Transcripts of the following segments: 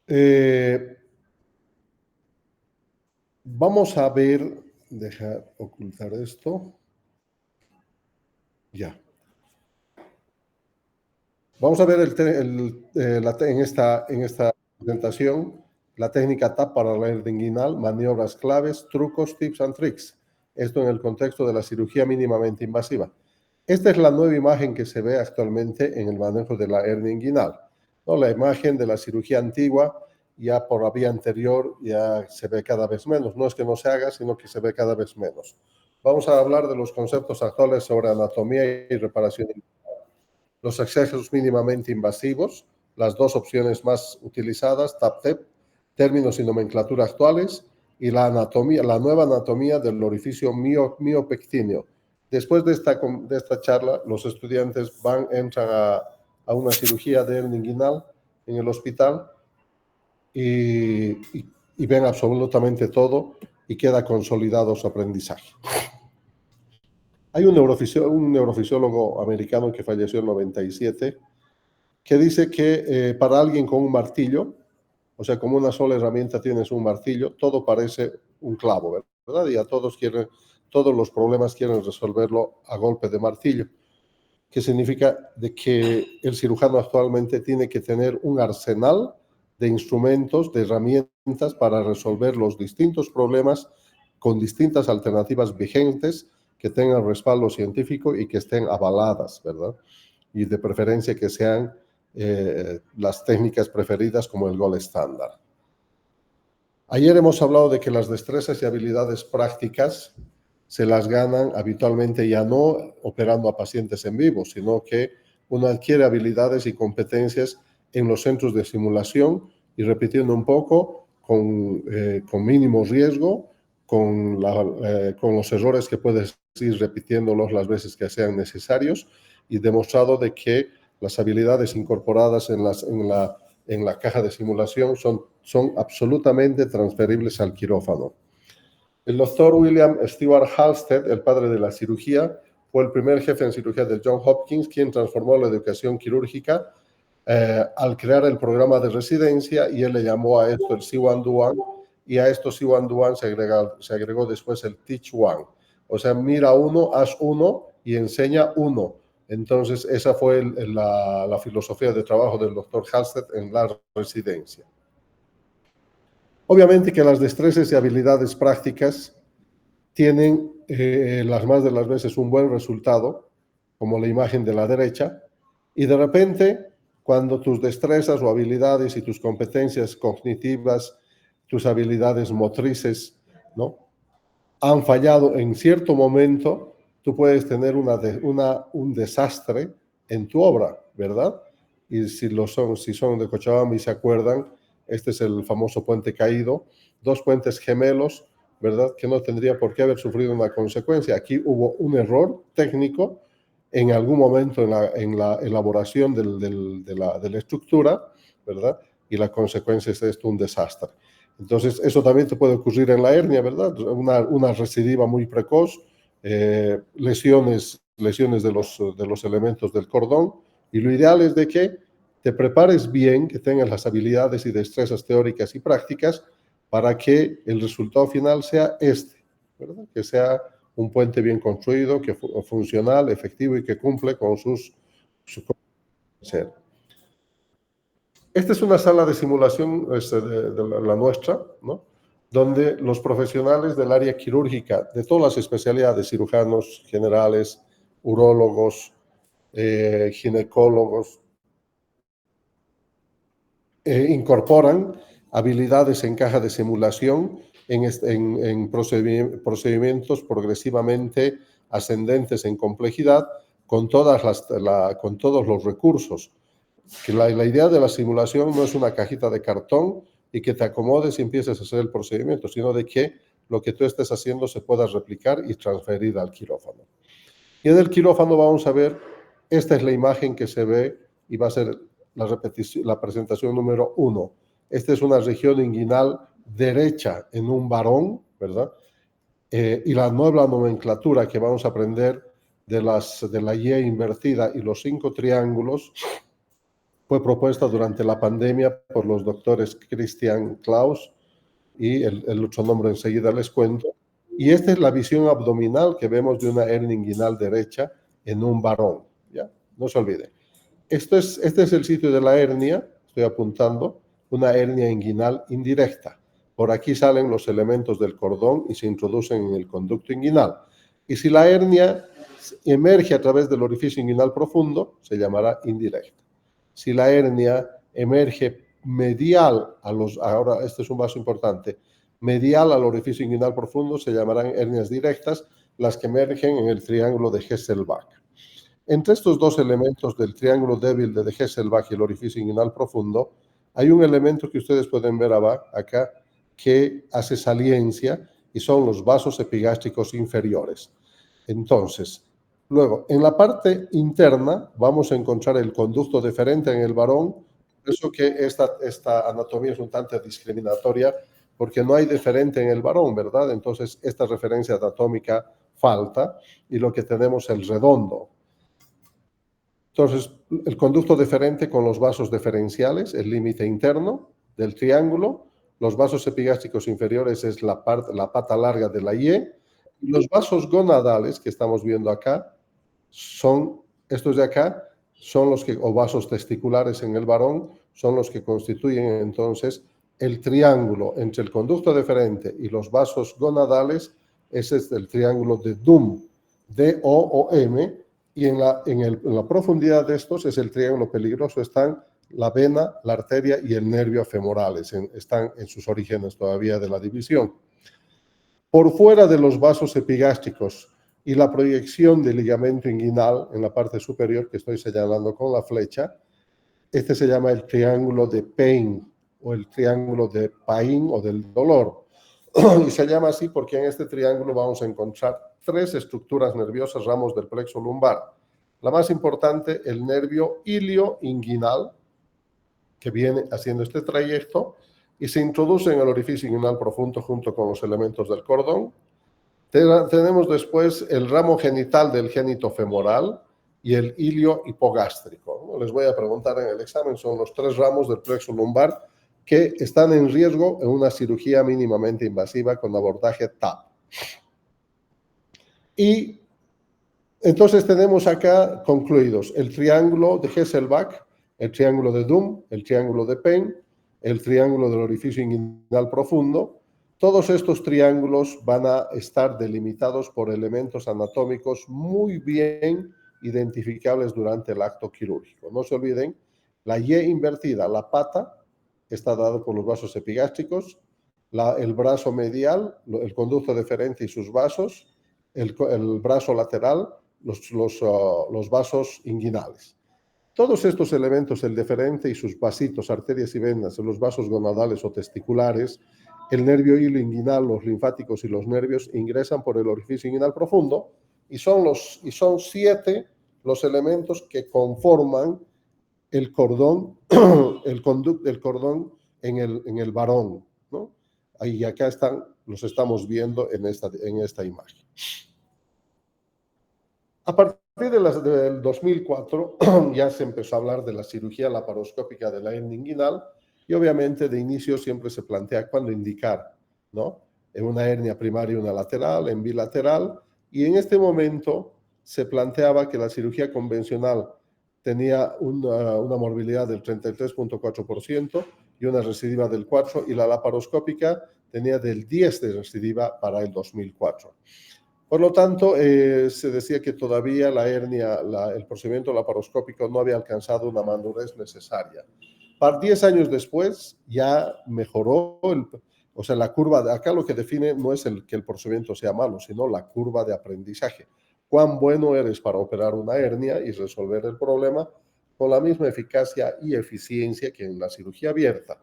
Eh, Vamos a ver, deja ocultar esto. Ya. Vamos a ver en esta presentación la técnica TAP para la hernia inguinal, maniobras claves, trucos, tips and tricks. Esto en el contexto de la cirugía mínimamente invasiva. Esta es la nueva imagen que se ve actualmente en el manejo de la hernia inguinal, ¿no? La imagen de la cirugía antigua, ya por la vía anterior, ya se ve cada vez menos. No es que no se haga, sino que se ve cada vez menos. Vamos a hablar de los conceptos actuales sobre anatomía y reparación. Los accesos mínimamente invasivos, las dos opciones más utilizadas, TAP-TEP, términos y nomenclatura actuales, y la nueva anatomía del orificio miopectíneo. Después de esta charla, los estudiantes entran a una cirugía de hernia inguinal en el hospital y ven absolutamente todo y queda consolidado su aprendizaje. Hay un neurofisiólogo americano que falleció en 97 que dice que para alguien con un martillo, o sea, como una sola herramienta tienes un martillo, todo parece un clavo, ¿verdad? Y todos los problemas quieren resolverlo a golpe de martillo, que significa de que el cirujano actualmente tiene que tener un arsenal de instrumentos, de herramientas para resolver los distintos problemas con distintas alternativas vigentes que tengan respaldo científico y que estén avaladas, ¿verdad? Y de preferencia que sean las técnicas preferidas como el gold estándar. Ayer hemos hablado de que las destrezas y habilidades prácticas se las ganan habitualmente ya no operando a pacientes en vivo, sino que uno adquiere habilidades y competencias en los centros de simulación y repitiendo un poco con mínimo riesgo, con los errores que puedes ir repitiéndolos las veces que sean necesarios y demostrado de que las habilidades incorporadas en la caja de simulación son absolutamente transferibles al quirófano. El doctor William Stewart Halsted, el padre de la cirugía, fue el primer jefe en cirugía del Johns Hopkins, quien transformó la educación quirúrgica al crear el programa de residencia, y él le llamó a esto el C1 Do One, y a esto C1 Do One se agregó después el Teach One. O sea, mira uno, haz uno y enseña uno. Entonces, esa fue la filosofía de trabajo del doctor Halsted en la residencia. Obviamente que las destrezas y habilidades prácticas tienen las más de las veces un buen resultado, como la imagen de la derecha, y de repente, cuando tus destrezas o habilidades y tus competencias cognitivas, tus habilidades motrices, ¿no?, han fallado en cierto momento, tú puedes tener un desastre en tu obra, ¿verdad? Y si son de Cochabamba y se acuerdan, este es el famoso puente caído, dos puentes gemelos, ¿verdad?, que no tendría por qué haber sufrido una consecuencia. Aquí hubo un error técnico en algún momento en la elaboración de la estructura, ¿verdad? Y la consecuencia es esto, un desastre. Entonces, eso también te puede ocurrir en la hernia, ¿verdad? Una recidiva muy precoz, lesiones de los elementos del cordón, y lo ideal es de que te prepares bien, que tengas las habilidades y destrezas teóricas y prácticas para que el resultado final sea ¿verdad? Que sea un puente bien construido, funcional, efectivo y que cumple con su ser. Esta es una sala de simulación de la nuestra, ¿no?, donde los profesionales del área quirúrgica, de todas las especialidades, cirujanos generales, urólogos, ginecólogos, incorporan habilidades en caja de simulación en procedimientos progresivamente ascendentes en complejidad, con todos los recursos. Que la idea de la simulación no es una cajita de cartón y que te acomodes y empieces a hacer el procedimiento, sino de que lo que tú estés haciendo se pueda replicar y transferir al quirófano. Y en el quirófano vamos a ver, esta es la imagen que se ve y va a ser la presentación número 1. Esta es una región inguinal derecha en un varón, ¿verdad? Y la nueva nomenclatura que vamos a aprender de la Y invertida y los 5 triángulos Fue propuesta durante la pandemia por los doctores Christian Klaus y el otro nombre enseguida les cuento. Y esta es la visión abdominal que vemos de una hernia inguinal derecha en un varón. ¿Ya? No se olvide. Este es el sitio de la hernia, estoy apuntando, una hernia inguinal indirecta. Por aquí salen los elementos del cordón y se introducen en el conducto inguinal. Y si la hernia emerge a través del orificio inguinal profundo, se llamará indirecta. Si la hernia emerge medial a los, ahora este es un paso importante, medial al orificio inguinal profundo, se llamarán hernias directas, las que emergen en el triángulo de Hesselbach. Entre estos dos elementos del triángulo débil de Hesselbach y el orificio inguinal profundo, hay un elemento que ustedes pueden ver acá que hace saliencia y son los vasos epigástricos inferiores. Entonces, luego, en la parte interna vamos a encontrar el conducto deferente en el varón. Por eso que esta anatomía es un tanto discriminatoria, porque no hay deferente en el varón, ¿verdad? Entonces, esta referencia anatómica falta y lo que tenemos es el redondo. Entonces, el conducto deferente con los vasos deferenciales, el límite interno del triángulo, los vasos epigástricos inferiores es la pata larga de la Y, y los vasos gonadales que estamos viendo acá son, estos de acá, son los que, o vasos testiculares en el varón, son los que constituyen entonces el triángulo entre el conducto deferente y los vasos gonadales. Ese es el triángulo de Dum, D-O-O-M, y en la profundidad de estos es el triángulo peligroso, están la vena, la arteria y el nervio femorales, están en sus orígenes todavía de la división. Por fuera de los vasos epigástricos y la proyección del ligamento inguinal en la parte superior que estoy señalando con la flecha, este se llama el triángulo de Pain o el triángulo de Pain o del dolor. Y se llama así porque en este triángulo vamos a encontrar tres estructuras nerviosas, ramos del plexo lumbar. La más importante, el nervio ilioinguinal, que viene haciendo este trayecto y se introduce en el orificio inguinal profundo junto con los elementos del cordón. Tenemos después el ramo genital del génito femoral y el ilio hipogástrico. Les voy a preguntar en el examen, son los tres ramos del plexo lumbar que están en riesgo en una cirugía mínimamente invasiva con abordaje TAP. Y entonces tenemos acá concluidos el triángulo de Hesselbach, el triángulo de Dum, el triángulo de Pain, el triángulo del orificio inguinal profundo. Todos estos triángulos van a estar delimitados por elementos anatómicos muy bien identificables durante el acto quirúrgico. No se olviden, la Y invertida, la pata, está dado por los vasos epigástricos, el brazo medial, el conducto deferente y sus vasos, el brazo lateral, los vasos inguinales. Todos estos elementos, el deferente y sus vasitos, arterias y venas, los vasos gonadales o testiculares, el nervio ilioinguinal, los linfáticos y los nervios ingresan por el orificio inguinal profundo y son 7 los elementos que conforman el cordón, el cordón en el varón, ¿no? Ahí acá están, los estamos viendo en esta imagen. A partir del 2004 ya se empezó a hablar de la cirugía laparoscópica de la hernia inguinal y obviamente de inicio siempre se plantea cuándo indicar, ¿no? En una hernia primaria, una lateral, en bilateral, y en este momento se planteaba que la cirugía convencional tenía una morbilidad del 33.4% y una recidiva del 4%, y la laparoscópica tenía del 10% de recidiva para el 2004. Por lo tanto, se decía que todavía la hernia, el procedimiento laparoscópico no había alcanzado una madurez necesaria. Para 10 años después ya mejoró, o sea, la curva de acá lo que define no es que el procedimiento sea malo, sino la curva de aprendizaje. Cuán bueno eres para operar una hernia y resolver el problema con la misma eficacia y eficiencia que en la cirugía abierta.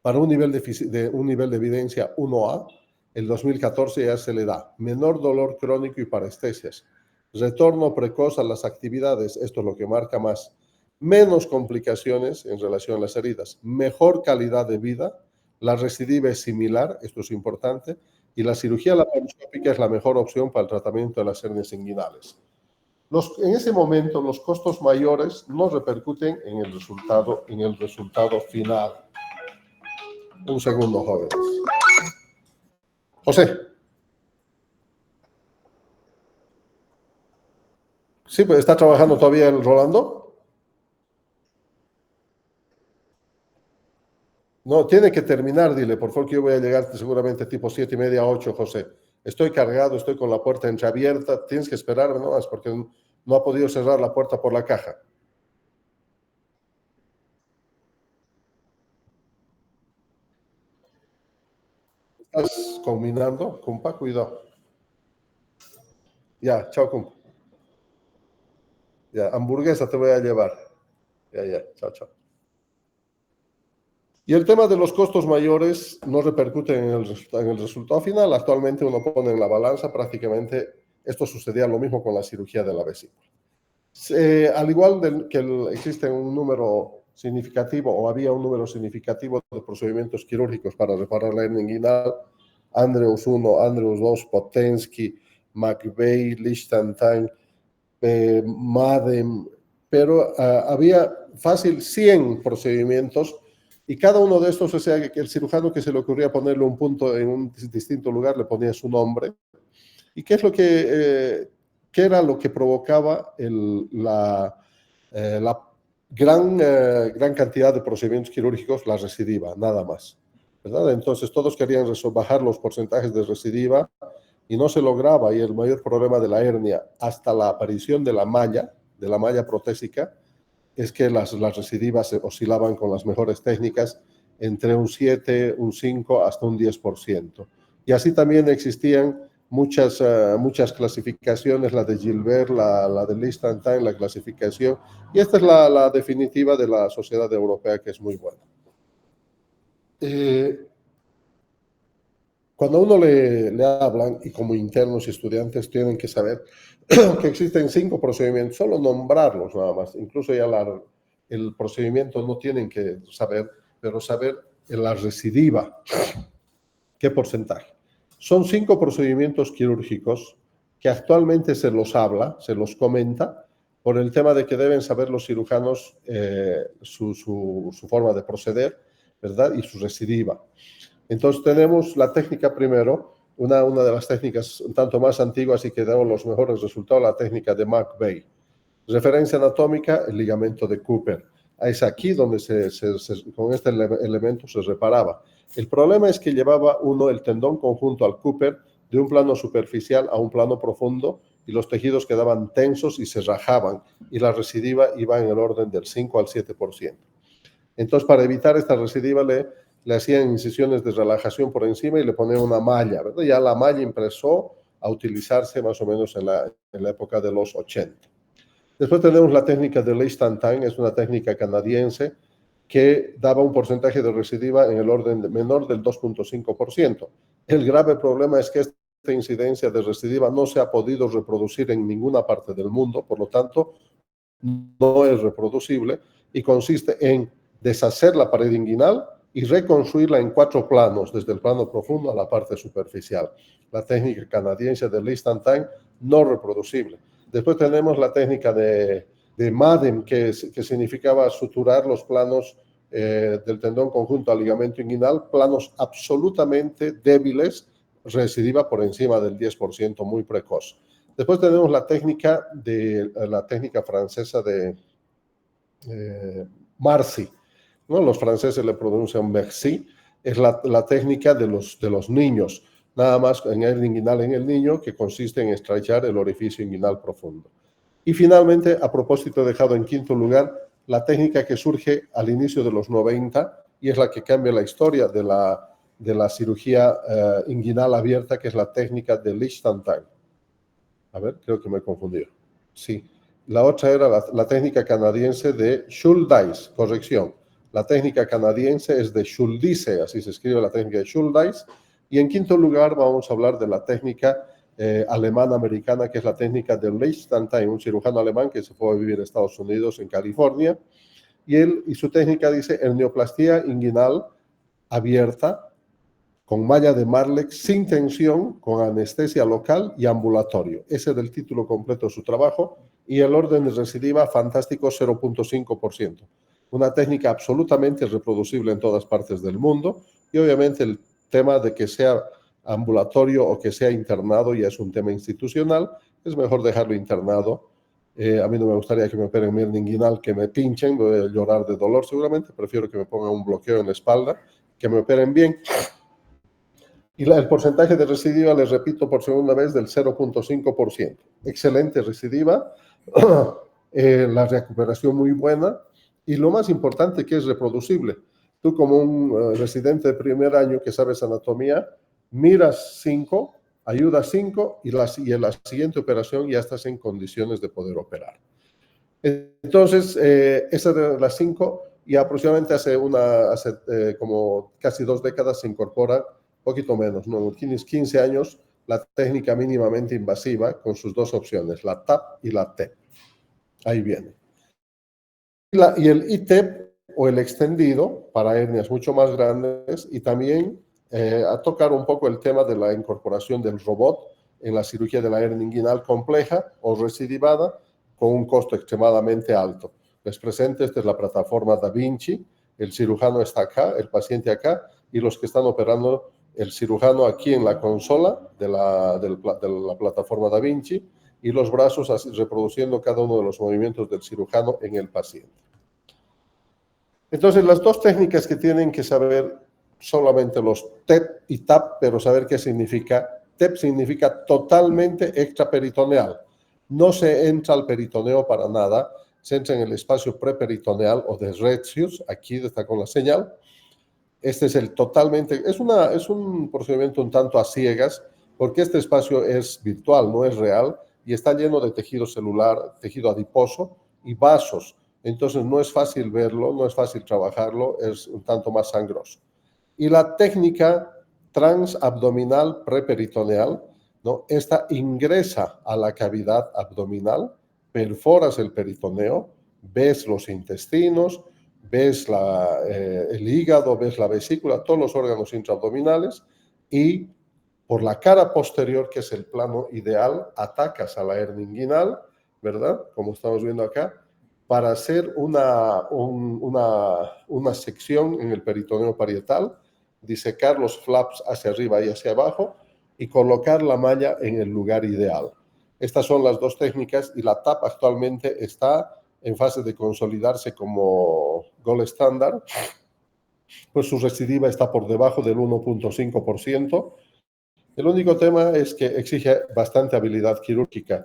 Para un nivel de evidencia 1A, el 2014 ya se le da menor dolor crónico y parestesias, retorno precoz a las actividades, esto es lo que marca más, menos complicaciones en relación a las heridas, mejor calidad de vida, la recidiva es similar, esto es importante, y la cirugía laparoscópica es la mejor opción para el tratamiento de las hernias inguinales. En ese momento, los costos mayores no repercuten en el resultado final. Un segundo, jóvenes. José. Sí, pues está trabajando todavía el Rolando. No, tiene que terminar, dile, por favor, que yo voy a llegar seguramente tipo 7:30, 8, José. Estoy cargado, estoy con la puerta entreabierta. Tienes que esperarme, ¿no? Es porque no ha podido cerrar la puerta por la caja. ¿Estás combinando, compa? Cuidado. Ya, chao, compa. Ya, hamburguesa te voy a llevar. Ya, chao, chao. Y el tema de los costos mayores no repercute en el resultado final. Actualmente uno pone en la balanza prácticamente, esto sucedía lo mismo con la cirugía de la vesícula. Al igual que existe un número significativo o había un número significativo de procedimientos quirúrgicos para reparar la hernia inguinal, Andrews 1, Andrews 2, Potensky, McVeigh, Lichtenstein, Madem, pero había fácil 100 procedimientos y cada uno de estos, o sea, que el cirujano que se le ocurría ponerle un punto en un distinto lugar le ponía su nombre. ¿Y qué es qué era lo que provocaba la gran cantidad de procedimientos quirúrgicos? La recidiva, nada más, ¿verdad? Entonces todos querían bajar los porcentajes de recidiva y no se lograba, y el mayor problema de la hernia hasta la aparición de la malla protésica, es que las recidivas oscilaban con las mejores técnicas entre un 7, un 5, hasta un 10%. Y así también existían muchas clasificaciones, la de Gilbert, la de Lichtenstein, la clasificación, y esta es la definitiva de la Sociedad Europea, que es muy buena. Cuando a uno le hablan, y como internos y estudiantes tienen que saber que existen 5 procedimientos, solo nombrarlos nada más, incluso ya el procedimiento no tienen que saber, pero saber la recidiva, qué porcentaje. Son 5 procedimientos quirúrgicos que actualmente se los habla, se los comenta, por el tema de que deben saber los cirujanos su forma de proceder, ¿verdad? Y su recidiva. Entonces tenemos la técnica primero, una de las técnicas un tanto más antiguas y que da los mejores resultados, la técnica de McVeigh. Referencia anatómica, el ligamento de Cooper. Es aquí donde con este elemento se reparaba. El problema es que llevaba uno el tendón conjunto al Cooper de un plano superficial a un plano profundo y los tejidos quedaban tensos y se rajaban y la recidiva iba en el orden del 5 al 7%. Entonces, para evitar esta recidiva le hacían incisiones de relajación por encima y le ponían una malla, ¿verdad? Ya la malla empezó a utilizarse más o menos en la época de los 80. Después tenemos la técnica de Lichtenstein, es una técnica canadiense que daba un porcentaje de recidiva en el orden menor del 2.5%. El grave problema es que esta incidencia de recidiva no se ha podido reproducir en ninguna parte del mundo, por lo tanto, no es reproducible y consiste en deshacer la pared inguinal y reconstruirla en 4 planos, desde el plano profundo a la parte superficial. La técnica canadiense de Lichtenstein, no reproducible. Después tenemos la técnica de Madem, que significaba suturar los planos del tendón conjunto al ligamento inguinal, planos absolutamente débiles, recidiva por encima del 10%, muy precoz. Después tenemos la técnica francesa de Marcy, ¿no? Los franceses le pronuncian Merci, es la técnica de los niños, nada más en el inguinal en el niño, que consiste en estrechar el orificio inguinal profundo. Y finalmente, a propósito, he dejado en quinto lugar la técnica que surge al inicio de los 90 y es la que cambia la historia de la cirugía inguinal abierta, que es la técnica de Lichtenstein. A ver, creo que me he confundido. Sí. La otra era la técnica canadiense de Schuldeis, corrección. La técnica canadiense es de Schuldice, así se escribe la técnica de Schuldeis. Y en quinto lugar vamos a hablar de la técnica alemana-americana, que es la técnica de Lichtenstein, un cirujano alemán que se fue a vivir a Estados Unidos, en California. Y su técnica dice hernioplastia inguinal abierta, con malla de Marlex, sin tensión, con anestesia local y ambulatorio. Ese es el título completo de su trabajo. y el orden de recidiva fantástico 0.5%. Una técnica absolutamente reproducible en todas partes del mundo y obviamente el tema de que sea ambulatorio o que sea internado ya es un tema institucional, es mejor dejarlo internado. A mí no me gustaría que me operen mi hernia inguinal, que me pinchen, voy a llorar de dolor seguramente, prefiero que me pongan un bloqueo en la espalda, que me operen bien. Y el porcentaje de recidiva, les repito por segunda vez, del 0.5%. Excelente recidiva, la recuperación muy buena y lo más importante que es reproducible. Tú como un residente de primer año que sabes anatomía, miras 5, ayudas 5 y en la siguiente operación ya estás en condiciones de poder operar. Entonces, esa de las 5 y aproximadamente hace como casi 2 décadas se incorpora, poquito menos, ¿no? 15 años, la técnica mínimamente invasiva con sus dos opciones, la TAP y la TEP. Ahí viene. Y el ITEP o el extendido para hernias mucho más grandes y también a tocar un poco el tema de la incorporación del robot en la cirugía de la hernia inguinal compleja o recidivada con un costo extremadamente alto. Les presento, esta es la plataforma Da Vinci, el cirujano está acá, el paciente acá y los que están operando, el cirujano aquí en la consola de la plataforma Da Vinci y los brazos así, reproduciendo cada uno de los movimientos del cirujano en el paciente. Entonces, las dos técnicas que tienen que saber solamente los TEP y TAP, pero saber qué significa. TEP significa totalmente extraperitoneal. No se entra al peritoneo para nada, se entra en el espacio preperitoneal o de Retzius, aquí está con la señal. Este es el totalmente, es un procedimiento un tanto a ciegas, porque este espacio es virtual, no es real, y está lleno de tejido celular, tejido adiposo y vasos. Entonces no es fácil verlo, no es fácil trabajarlo, es un tanto más sangroso. Y la técnica transabdominal preperitoneal, ¿no? Esta ingresa a la cavidad abdominal, perforas el peritoneo, ves los intestinos, ves el hígado, ves la vesícula, todos los órganos intraabdominales y por la cara posterior, que es el plano ideal, atacas a la hernia inguinal, ¿verdad? Como estamos viendo acá, para hacer una sección en el peritoneo parietal, disecar los flaps hacia arriba y hacia abajo y colocar la malla en el lugar ideal. Estas son las dos técnicas y la TAP actualmente está en fase de consolidarse como gold estándar, pues su recidiva está por debajo del 1.5%. El único tema es que exige bastante habilidad quirúrgica.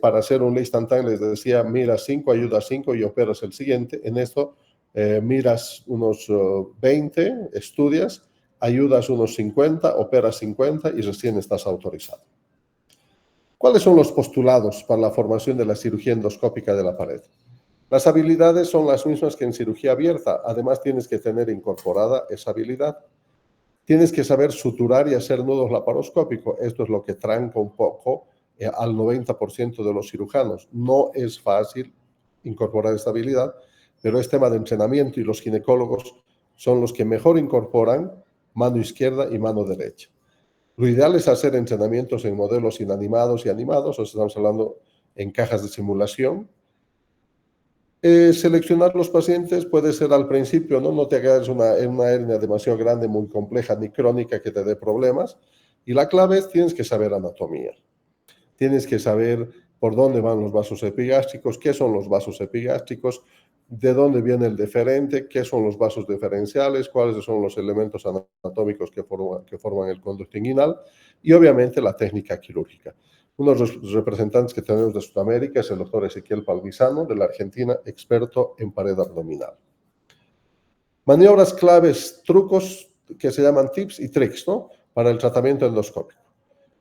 Para hacer un list and les decía, miras 5, ayudas 5 y operas el siguiente. En esto miras unos 20, estudias, ayudas unos 50, operas 50 y recién estás autorizado. ¿Cuáles son los postulados para la formación de la cirugía endoscópica de la pared? Las habilidades son las mismas que en cirugía abierta. Además, tienes que tener incorporada esa habilidad. Tienes que saber suturar y hacer nudos laparoscópicos. Esto es lo que tranca un poco al 90% de los cirujanos. No es fácil incorporar esta habilidad, pero es tema de entrenamiento y los ginecólogos son los que mejor incorporan mano izquierda y mano derecha. Lo ideal es hacer entrenamientos en modelos inanimados y animados, o sea, estamos hablando en cajas de simulación. Seleccionar los pacientes puede ser al principio, no te hagas una hernia demasiado grande, muy compleja ni crónica que te dé problemas. Y la clave es tienes que saber anatomía. Tienes que saber por dónde van los vasos epigástricos, qué son los vasos epigástricos, de dónde viene el deferente, qué son los vasos diferenciales, cuáles son los elementos anatómicos que forman el conducto inguinal y obviamente la técnica quirúrgica. Uno de los representantes que tenemos de Sudamérica es el doctor Ezequiel Palmisano, de la Argentina, experto en pared abdominal. Maniobras claves, trucos que se llaman tips y tricks, ¿no? Para el tratamiento endoscópico.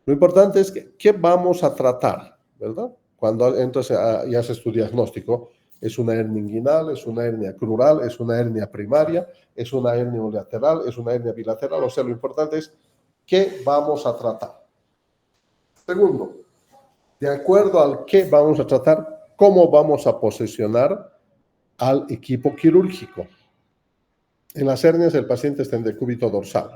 Lo importante es que, ¿qué vamos a tratar? ¿Verdad? Cuando entras y haces tu diagnóstico, ¿es una hernia inguinal, es una hernia crural, es una hernia primaria, es una hernia unilateral, es una hernia bilateral? O sea, lo importante es qué vamos a tratar. Segundo, de acuerdo al qué vamos a tratar, cómo vamos a posicionar al equipo quirúrgico. En las hernias el paciente está en decúbito dorsal.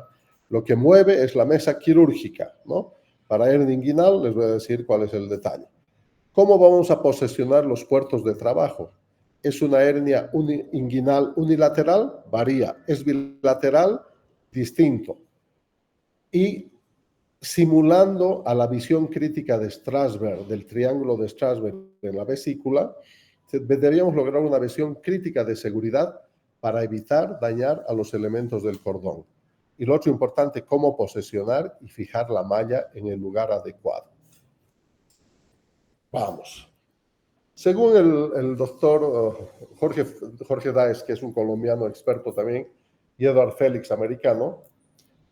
Lo que mueve es la mesa quirúrgica, ¿no? Para hernia inguinal les voy a decir cuál es el detalle. ¿Cómo vamos a posesionar los puertos de trabajo? ¿Es una hernia inguinal unilateral? Varía. ¿Es bilateral? Distinto. Y simulando a la visión crítica de Strasberg, del triángulo de Strasberg en la vesícula, deberíamos lograr una visión crítica de seguridad para evitar dañar a los elementos del cordón. Y lo otro importante, cómo posesionar y fijar la malla en el lugar adecuado. Vamos. Según el doctor Jorge Daes, que es un colombiano experto también, y Edward Félix, americano,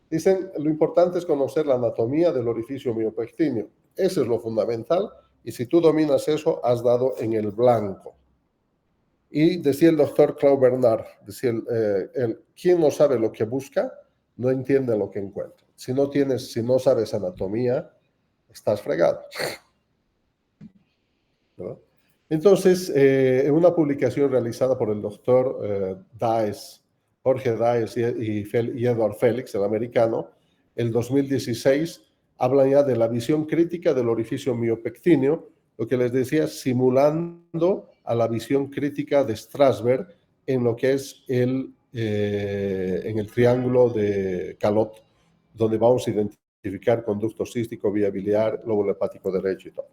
dicen, lo importante es conocer la anatomía del orificio miopectíneo. Eso es lo fundamental, y si tú dominas eso, has dado en el blanco. Y decía el doctor Claude Bernard, decía quien no sabe lo que busca, no entiende lo que encuentra. Si no sabes anatomía, estás fregado. ¿No? Entonces, en una publicación realizada por el doctor Daes, Jorge Daes y Edward Félix, el americano, el 2016, hablan ya de la visión crítica del orificio miopectíneo, lo que les decía, simulando a la visión crítica de Strasberg en lo que es en el triángulo de Calot, donde vamos a identificar conducto cístico, vía biliar, lóbulo hepático derecho y todo.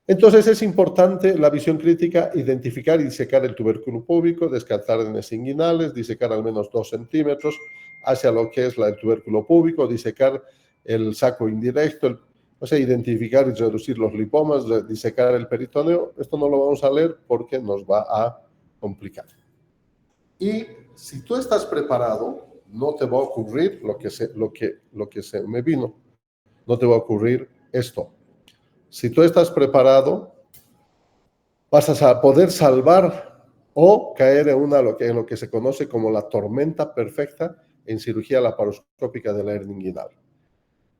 Entonces es importante la visión crítica, identificar y disecar el tubérculo púbico, descartar hernias inguinales, disecar al menos 2 centímetros hacia lo que es el tubérculo púbico, disecar el saco indirecto, identificar y reducir los lipomas, disecar el peritoneo. Esto no lo vamos a leer porque nos va a complicar. Y si tú estás preparado, no te va a ocurrir lo que se me vino. No te va a ocurrir esto. Si tú estás preparado, vas a poder salvar o caer en lo que se conoce como la tormenta perfecta en cirugía laparoscópica de la hernia inguinal.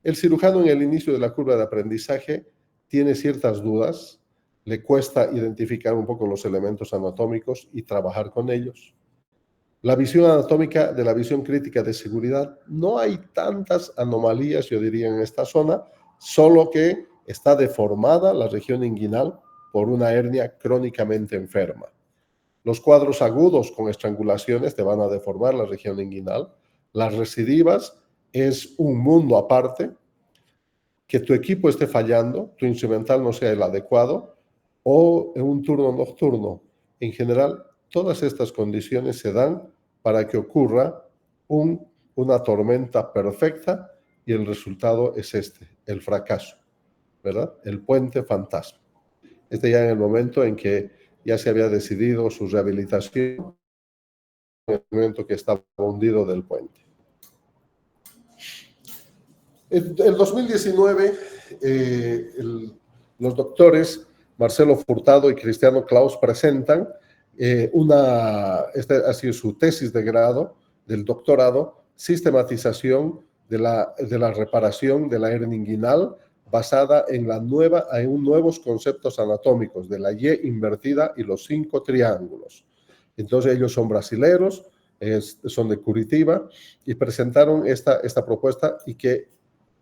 El cirujano en el inicio de la curva de aprendizaje tiene ciertas dudas, le cuesta identificar un poco los elementos anatómicos y trabajar con ellos. La visión anatómica de la visión crítica de seguridad, no hay tantas anomalías, yo diría, en esta zona, solo que está deformada la región inguinal por una hernia crónicamente enferma. Los cuadros agudos con estrangulaciones te van a deformar la región inguinal. Las recidivas es un mundo aparte. Que tu equipo esté fallando, tu instrumental no sea el adecuado, o en un turno nocturno. En general, todas estas condiciones se dan para que ocurra una tormenta perfecta y el resultado es el fracaso, ¿verdad? El puente fantasma. Ya en el momento en que ya se había decidido su rehabilitación, en el momento que estaba hundido del puente. En el 2019, los doctores Marcelo Furtado y Cristiano Klaus presentan esta ha sido su tesis de grado del doctorado, sistematización de la reparación de la hernia inguinal basada en nuevos conceptos anatómicos de la Y invertida y los 5 triángulos. Entonces ellos son brasileros, son de Curitiba y presentaron esta propuesta y que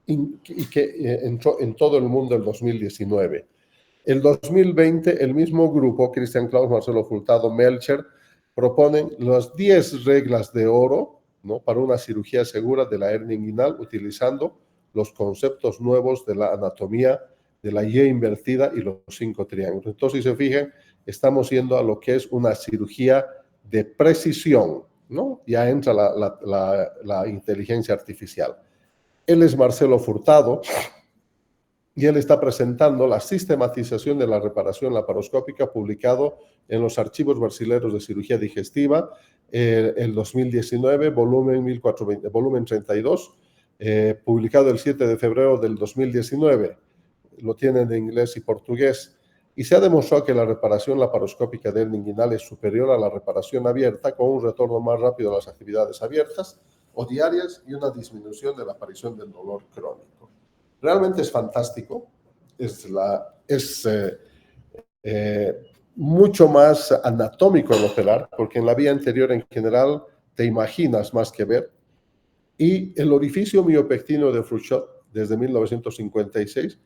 entró en todo el mundo el 2019. El 2020, el mismo grupo, Cristian Klaus, Marcelo Furtado, Melcher, proponen las 10 reglas de oro, ¿no?, para una cirugía segura de la hernia inguinal utilizando los conceptos nuevos de la anatomía de la Y invertida y los 5 triángulos. Entonces, si se fijan, estamos yendo a lo que es una cirugía de precisión, ¿no? Ya entra la inteligencia artificial. Él es Marcelo Furtado y él está presentando la sistematización de la reparación laparoscópica publicado en los archivos brasileños de cirugía digestiva, el 2019, volumen 32, publicado el 7 de febrero del 2019. Lo tienen en inglés y portugués. Y se ha demostrado que la reparación laparoscópica de hernia inguinal es superior a la reparación abierta, con un retorno más rápido a las actividades abiertas o diarias y una disminución de la aparición del dolor crónico. Realmente es fantástico, es mucho más anatómico el operar, porque en la vía anterior en general te imaginas más que ver. Y el orificio miopectíneo de Frouchot, desde 1956,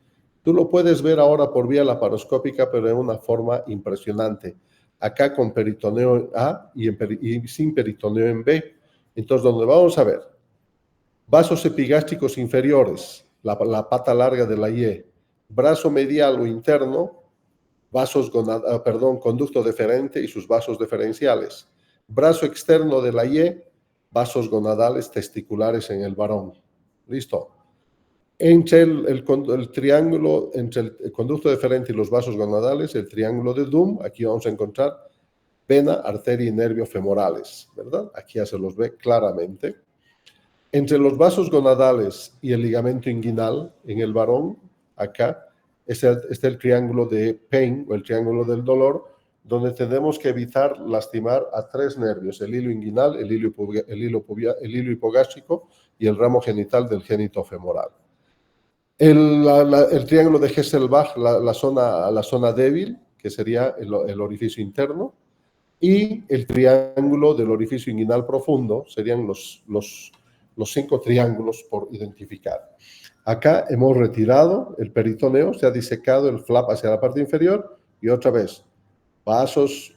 Tú lo puedes ver ahora por vía laparoscópica, pero de una forma impresionante. Acá con peritoneo en A y sin peritoneo en B. Entonces, donde vamos a ver vasos epigástricos inferiores, la pata larga de la Y, brazo medial o interno, conducto deferente y sus vasos deferenciales. Brazo externo de la Y, vasos gonadales testiculares en el varón. ¿Listo? Entre el triángulo, entre el conducto deferente y los vasos gonadales, el triángulo de Doom, aquí vamos a encontrar vena, arteria y nervio femorales, ¿verdad? Aquí ya se los ve claramente. Entre los vasos gonadales y el ligamento inguinal en el varón, acá, está el triángulo de pain o el triángulo del dolor, donde tenemos que evitar lastimar a tres nervios, el hilo inguinal, el hilo hipogástrico y el ramo genital del génito femoral. El triángulo de Hesselbach, la zona débil, que sería el orificio interno, y el triángulo del orificio inguinal profundo, serían los 5 triángulos por identificar. Acá hemos retirado el peritoneo, se ha disecado el flap hacia la parte inferior y otra vez, vasos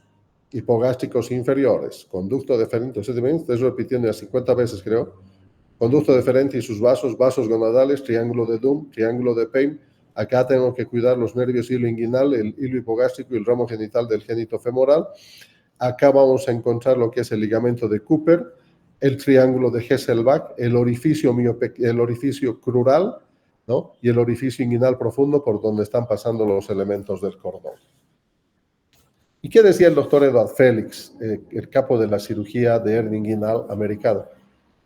hipogástricos inferiores, conducto deferente, estoy repitiendo ya 50 veces creo, conducto deferente y sus vasos, vasos gonadales, triángulo de Doom, triángulo de Pain. Acá tengo que cuidar los nervios hilo inguinal, el hilo hipogástrico y el ramo genital del génito femoral. Acá vamos a encontrar lo que es el ligamento de Cooper, el triángulo de Hesselbach, el orificio crural, ¿no? Y el orificio inguinal profundo por donde están pasando los elementos del cordón. ¿Y qué decía el doctor Edward Felix, el capo de la cirugía de hernia inguinal americano?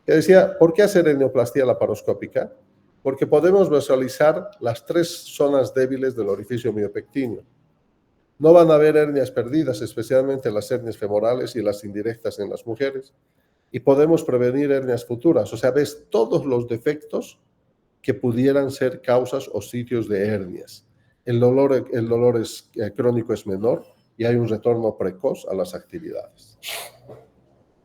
Que decía, ¿por qué hacer hernioplastia laparoscópica? Porque podemos visualizar las 3 zonas débiles del orificio miopectíneo. No van a haber hernias perdidas, especialmente las hernias femorales y las indirectas en las mujeres. Y podemos prevenir hernias futuras. O sea, ves todos los defectos que pudieran ser causas o sitios de hernias. El dolor crónico es menor y hay un retorno precoz a las actividades.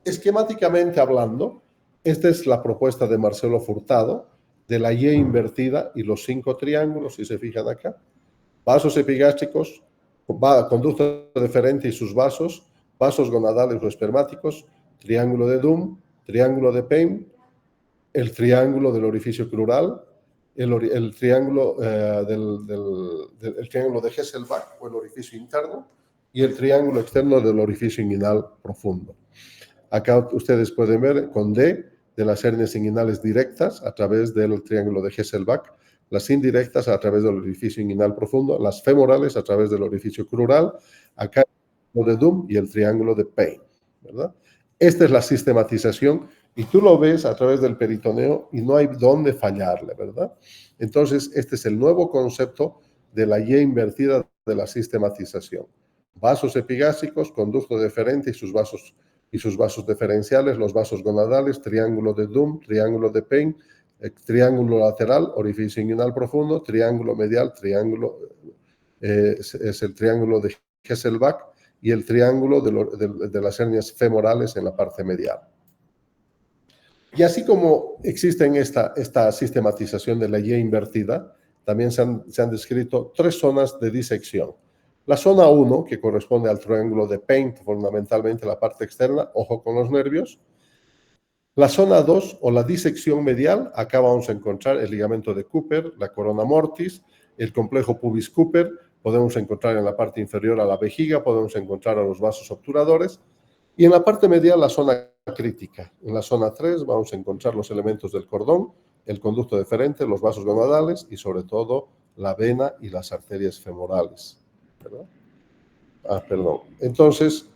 Esquemáticamente hablando, esta es la propuesta de Marcelo Furtado de la Y invertida y los 5 triángulos, si se fijan acá. Vasos epigástricos, conducto deferente y sus vasos gonadales o espermáticos, triángulo de Doom, triángulo de Pain, el triángulo del orificio crural, el triángulo el triángulo de Hesselbach o el orificio interno y el triángulo externo del orificio inguinal profundo. Acá ustedes pueden ver con D de las hernias inguinales directas a través del triángulo de Hesselbach, las indirectas a través del orificio inguinal profundo, las femorales a través del orificio crural, acá el triángulo de Doom y el triángulo de Pain, ¿verdad? Esta es la sistematización y tú lo ves a través del peritoneo y no hay dónde fallarle, ¿verdad? Entonces, este es el nuevo concepto de la Y invertida de la sistematización. Vasos epigástricos, conducto deferente y sus vasos deferenciales, los vasos gonadales, triángulo de Doom, triángulo de Pain, triángulo lateral, orificio inguinal profundo, triángulo medial, es el triángulo de Hesselbach y el triángulo de las hernias femorales en la parte medial. Y así como existe esta sistematización de la Y invertida, también se han descrito 3 zonas de disección. La zona 1, que corresponde al triángulo de Pain, fundamentalmente la parte externa, ojo con los nervios. La zona 2, o la disección medial, acá vamos a encontrar el ligamento de Cooper, la corona mortis, el complejo pubis Cooper, podemos encontrar en la parte inferior a la vejiga, podemos encontrar a los vasos obturadores, y en la parte medial la zona crítica. En la zona 3 vamos a encontrar los elementos del cordón, el conducto deferente, los vasos gonadales y sobre todo la vena y las arterias femorales. ¿Verdad? Entonces,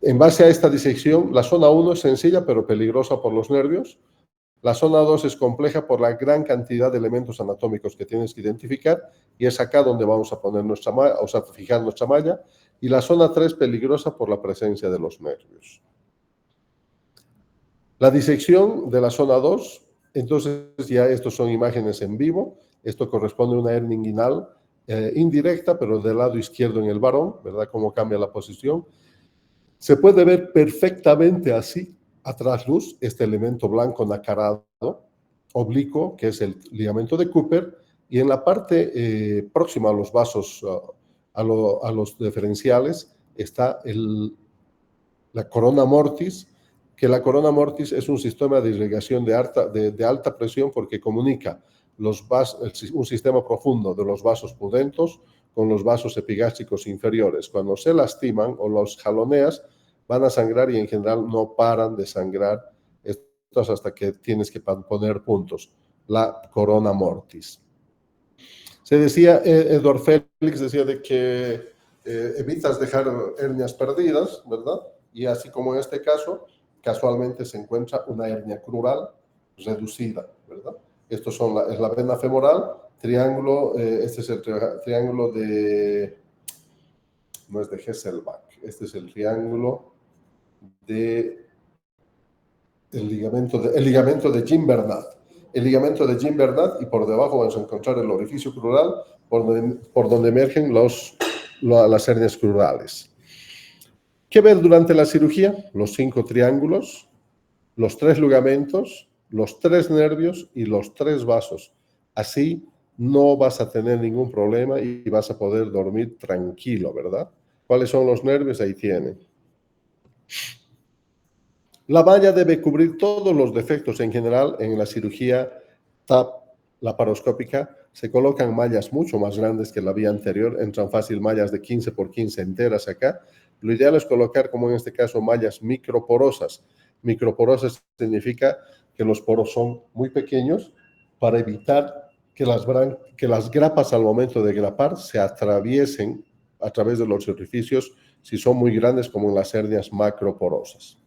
en base a esta disección, la zona 1 es sencilla pero peligrosa por los nervios. La zona 2 es compleja por la gran cantidad de elementos anatómicos que tienes que identificar y es acá donde vamos a poner nuestra malla, o sea, fijar nuestra malla. Y la zona 3 peligrosa por la presencia de los nervios. La disección de la zona 2, entonces ya estos son imágenes en vivo. Esto corresponde a una hernia inguinal indirecta, pero del lado izquierdo en el varón, ¿verdad? Cómo cambia la posición. Se puede ver perfectamente así, a trasluz, este elemento blanco nacarado, oblicuo, que es el ligamento de Cooper, Y en la parte próxima a los vasos, a los diferenciales, está la corona mortis, que la corona mortis es un sistema de irrigación de alta presión porque comunica un sistema profundo de los vasos pudentos con los vasos epigástricos inferiores. Cuando se lastiman o los jaloneas, van a sangrar y en general no paran de sangrar estos hasta que tienes que poner puntos. La corona mortis. Se decía, Edward Félix decía de que evitas dejar hernias perdidas, ¿verdad? Y así como en este caso, casualmente se encuentra una hernia crural reducida, ¿verdad? Esto es la vena femoral, triángulo, este es el triángulo de, no es de Hesselbach, este es el triángulo de, el ligamento de Gimbernat. El ligamento de Gimbernat, y por debajo vamos a encontrar el orificio crural por donde emergen las hernias crurales. ¿Qué ver durante la cirugía? Los 5 triángulos, los 3 ligamentos, los 3 nervios y los 3 vasos. Así no vas a tener ningún problema y vas a poder dormir tranquilo, ¿verdad? ¿Cuáles son los nervios? Ahí tienen. La malla debe cubrir todos los defectos. En general, en la cirugía TAP laparoscópica se colocan mallas mucho más grandes que la vía anterior. Entran fácil mallas de 15 por 15 enteras acá. Lo ideal es colocar, como en este caso, mallas microporosas. Microporosas significa que los poros son muy pequeños para evitar que las grapas al momento de grapar se atraviesen a través de los orificios si son muy grandes, como en las hernias macroporosas.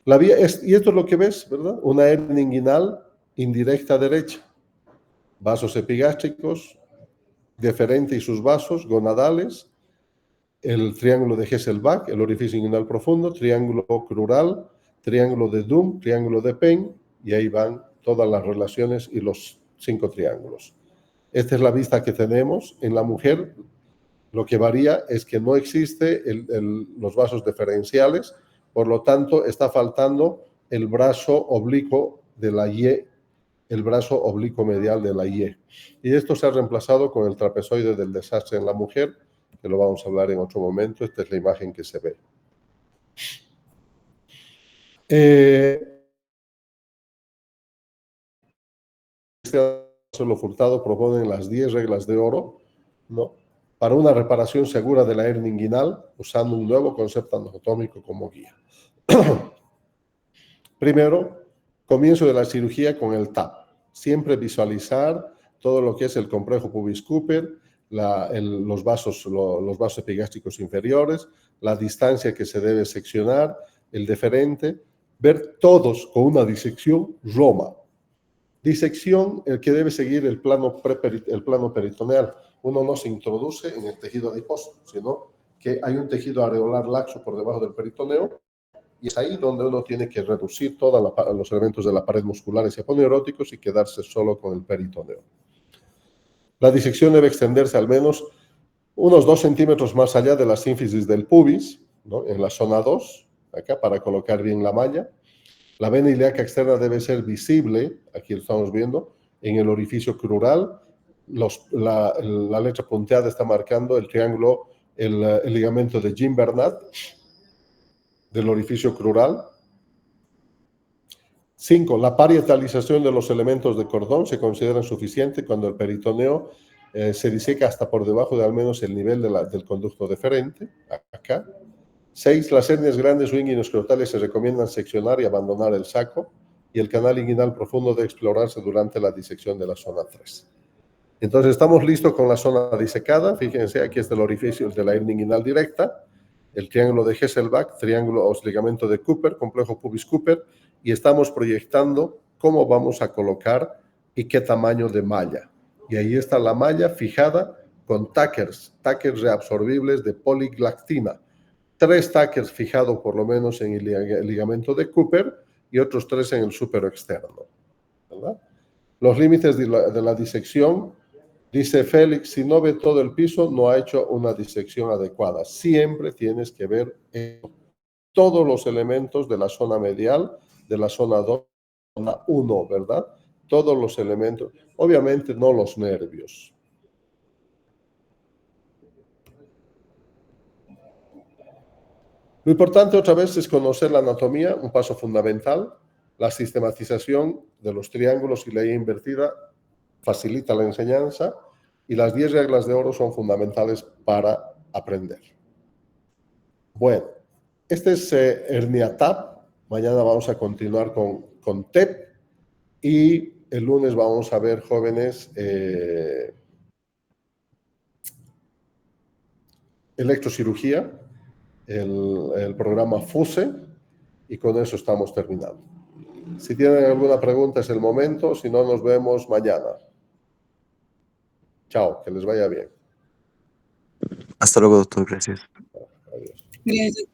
Y esto es lo que ves, ¿verdad? Una hernia inguinal indirecta derecha, vasos epigástricos, deferente y sus vasos, gonadales, el triángulo de Hesselbach, el orificio inguinal profundo, triángulo crural, triángulo de Doom, triángulo de Penn, y ahí van todas las relaciones y los 5 triángulos. Esta es la vista que tenemos. En la mujer, lo que varía es que no existe los vasos deferenciales, por lo tanto, está faltando el brazo oblicuo de la Y, el brazo oblicuo medial de la Y. Y esto se ha reemplazado con el trapezoide del desastre en la mujer, que lo vamos a hablar en otro momento. Esta es la imagen que se ve. Marcelo Furtado proponen las 10 reglas de oro, ¿no?, para una reparación segura de la hernia inguinal, usando un nuevo concepto anatómico como guía. Primero, comienzo de la cirugía con el TAP. Siempre visualizar todo lo que es el complejo pubis Cooper, los vasos epigástricos inferiores, la distancia que se debe seccionar, el deferente, ver todos con una disección Roma. Disección, el que debe seguir el plano peritoneal. Uno no se introduce en el tejido adiposo, sino que hay un tejido areolar laxo por debajo del peritoneo, y es ahí donde uno tiene que reducir todos los elementos de la pared muscular y aponeuróticos y quedarse solo con el peritoneo. La disección debe extenderse al menos unos 2 centímetros más allá de la sínfisis del pubis, ¿no?, en la zona 2, acá, para colocar bien la malla. La vena ilíaca externa debe ser visible, aquí lo estamos viendo, en el orificio crural. La letra punteada está marcando el triángulo, el ligamento de Gimbernat del orificio crural. 5. La parietalización de los elementos de cordón se considera suficiente cuando el peritoneo se diseca hasta por debajo de al menos el nivel del conducto deferente, acá. 6. Las hernias grandes o inguinoscrotales se recomiendan seccionar y abandonar el saco, y el canal inguinal profundo debe explorarse durante la disección de la zona 3. Entonces estamos listos con la zona disecada. Fíjense, aquí está el orificio de la hernia inguinal directa, el triángulo de Hesselbach, triángulo o ligamento de Cooper, complejo pubis Cooper, y estamos proyectando cómo vamos a colocar y qué tamaño de malla. Y ahí está la malla fijada con tackers reabsorbibles de poliglactina. 3 tackers fijados por lo menos en el ligamento de Cooper y otros 3 en el súpero externo, ¿verdad? Los límites de la disección, dice Félix, si no ve todo el piso, no ha hecho una disección adecuada. Siempre tienes que ver todos los elementos de la zona medial, de la zona 2, zona 1, ¿verdad? todos los elementos, obviamente no los nervios. Lo importante otra vez es conocer la anatomía, un paso fundamental. La sistematización de los triángulos y la Y invertida facilita la enseñanza y las 10 reglas de oro son fundamentales para aprender. Bueno, este es Herniatab. Mañana vamos a continuar con TEP y el lunes vamos a ver, jóvenes, electrocirugía, el programa FUSE, y con eso estamos terminando. Si tienen alguna pregunta es el momento, si no nos vemos mañana. Chao, que les vaya bien. Hasta luego, doctor. Gracias. Adiós. Gracias.